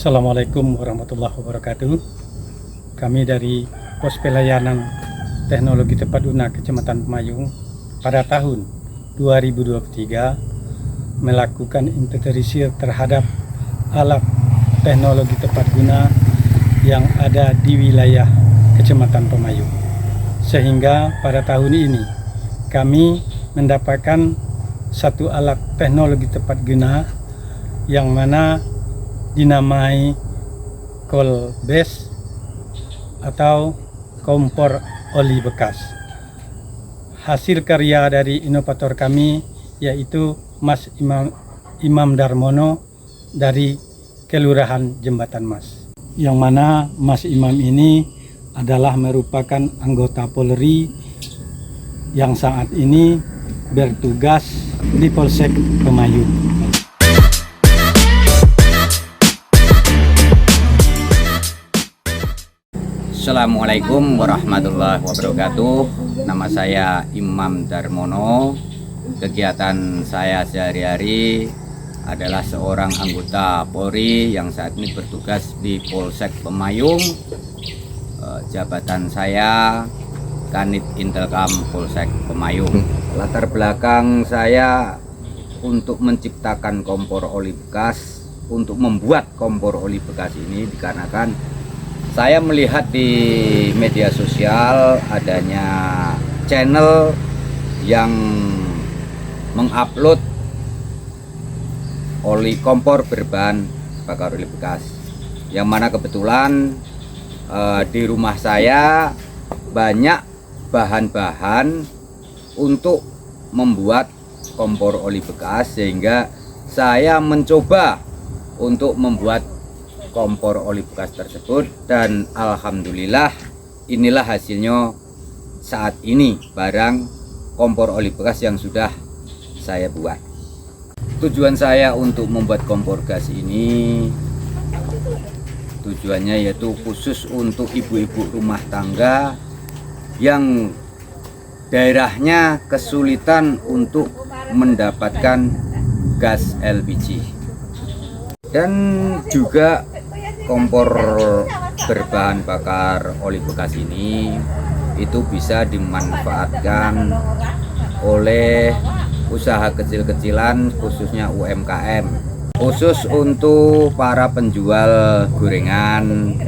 Assalamualaikum warahmatullahi wabarakatuh. Kami dari Pos Pelayanan Teknologi Tepat Guna Kecamatan Pemayung pada tahun 2023 melakukan inventarisir terhadap alat teknologi tepat guna yang ada di wilayah Kecamatan Pemayung. Sehingga pada tahun ini kami mendapatkan satu alat teknologi tepat guna yang mana dinamai coal base atau kompor oli bekas. Hasil karya dari inovator kami yaitu Mas Imam Darmono dari Kelurahan Jembatan Mas. Yang mana Mas Imam ini adalah merupakan anggota Polri yang saat ini bertugas di Polsek Pemayung. Assalamualaikum warahmatullahi wabarakatuh. Nama saya Imam Darmono. Kegiatan saya sehari-hari adalah seorang anggota Polri yang saat ini bertugas di Polsek Pemayung. Jabatan saya Kanit Intelkam Polsek Pemayung. Latar belakang saya untuk menciptakan kompor oli bekas, untuk membuat kompor oli bekas ini dikarenakan saya melihat di media sosial adanya channel yang mengupload oli kompor berbahan bakar oli bekas, yang mana kebetulan di rumah saya banyak bahan-bahan untuk membuat kompor oli bekas, sehingga saya mencoba untuk membuat kompor oli bekas tersebut, dan alhamdulillah inilah hasilnya saat ini, barang kompor oli bekas yang sudah saya buat. Tujuan saya untuk membuat kompor gas ini, tujuannya yaitu khusus untuk ibu-ibu rumah tangga yang daerahnya kesulitan untuk mendapatkan gas LPG, dan juga kompor berbahan bakar oli bekas ini itu bisa dimanfaatkan oleh usaha kecil-kecilan, khususnya UMKM, khusus untuk para penjual gorengan,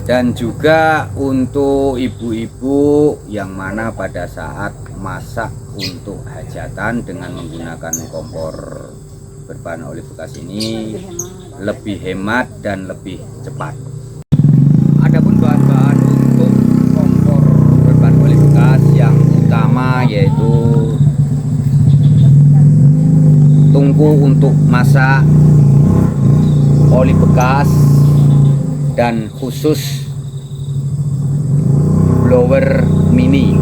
dan juga untuk ibu-ibu yang mana pada saat masak untuk hajatan dengan menggunakan kompor berbahan oli bekas ini lebih hemat dan lebih cepat. Adapun bahan-bahan untuk kompor berbahan oli bekas yang utama yaitu tungku untuk masak oli bekas, dan khusus blower mini.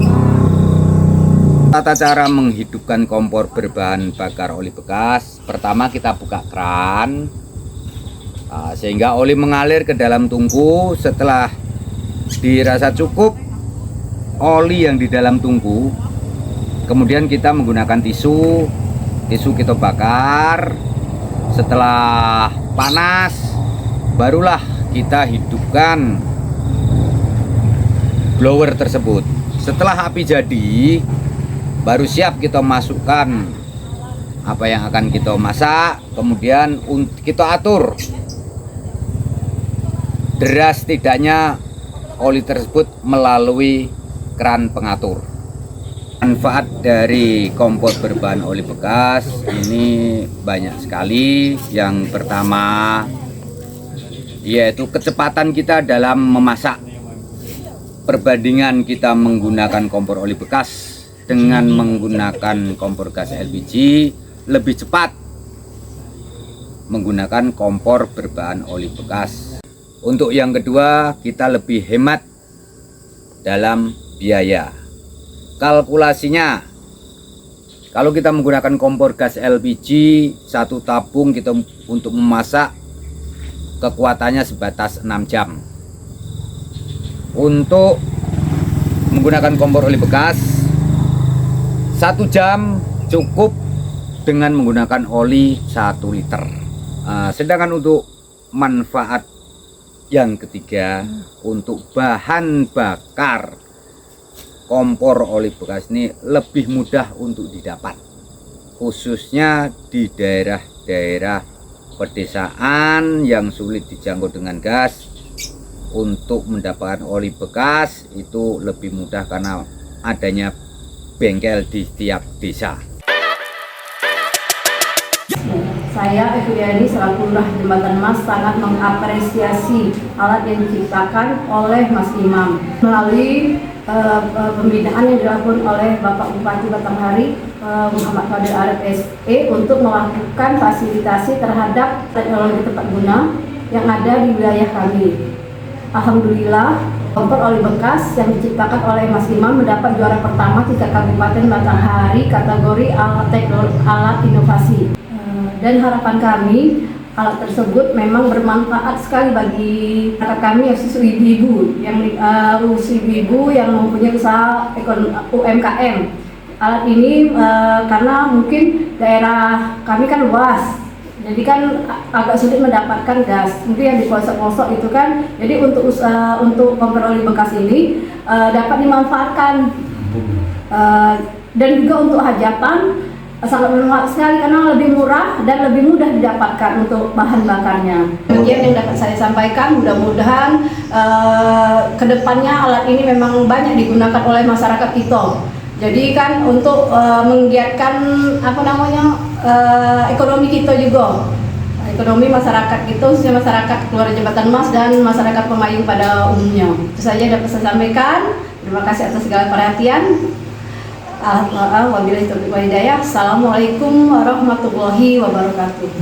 Tata cara menghidupkan kompor berbahan bakar oli bekas, pertama kita buka keran sehingga oli mengalir ke dalam tungku. Setelah dirasa cukup oli yang di dalam tungku, kemudian kita menggunakan tisu kita bakar. Setelah panas barulah kita hidupkan blower tersebut. Setelah api jadi, baru siap kita masukkan apa yang akan kita masak, kemudian kita atur deras tidaknya oli tersebut melalui keran pengatur. Manfaat dari kompor berbahan oli bekas ini banyak sekali. Yang pertama yaitu kecepatan kita dalam memasak. Perbandingan kita menggunakan kompor oli bekas dengan menggunakan kompor gas LPG, lebih cepat menggunakan kompor berbahan oli bekas. Untuk yang kedua, kita lebih hemat dalam biaya. Kalkulasinya, kalau kita menggunakan kompor gas LPG, satu tabung kita untuk memasak kekuatannya sebatas 6 jam. Untuk menggunakan kompor oli bekas, 1 jam cukup dengan menggunakan oli 1 liter. Sedangkan untuk manfaat yang ketiga, untuk bahan bakar kompor oli bekas ini lebih mudah untuk didapat, khususnya di daerah-daerah pedesaan yang sulit dijangkau dengan gas. Untuk mendapatkan oli bekas itu lebih mudah karena adanya bengkel di setiap desa. Saya Eviani selaku Lurah Jembatan Mas sangat mengapresiasi alat yang diciptakan oleh Mas Imam melalui pembinaan yang dilakukan oleh Bapak Bupati Batanghari Muhammad Fadil Arif SE untuk melakukan fasilitasi terhadap teknologi tepat guna yang ada di wilayah kami. Alhamdulillah, kompor oli bekas yang diciptakan oleh Mas Imam mendapat juara pertama tingkat Kabupaten Batanghari kategori alat inovasi. Dan harapan kami, alat tersebut memang bermanfaat sekali bagi masyarakat kami, khusus ibu-ibu yang mempunyai usaha UMKM. Alat ini karena mungkin daerah kami kan luas, jadi kan agak sulit mendapatkan gas. Mungkin yang di pelosok-pelosok itu kan, jadi untuk kompor oli bekas ini dapat dimanfaatkan dan juga untuk hajatan. Sangat bermanfaat sekali karena lebih murah dan lebih mudah didapatkan untuk bahan bakarnya. Demikian yang dapat saya sampaikan. Mudah-mudahan kedepannya alat ini memang banyak digunakan oleh masyarakat kita. Jadi kan untuk menggiatkan ekonomi kita juga, ekonomi masyarakat kita, khususnya masyarakat Kelurahan Jembatan Mas dan masyarakat Pemayung pada umumnya. Itu saja dapat saya sampaikan. Terima kasih atas segala perhatian. Wabillahi taufiq wal hidayah. Assalamualaikum warahmatullahi wabarakatuh.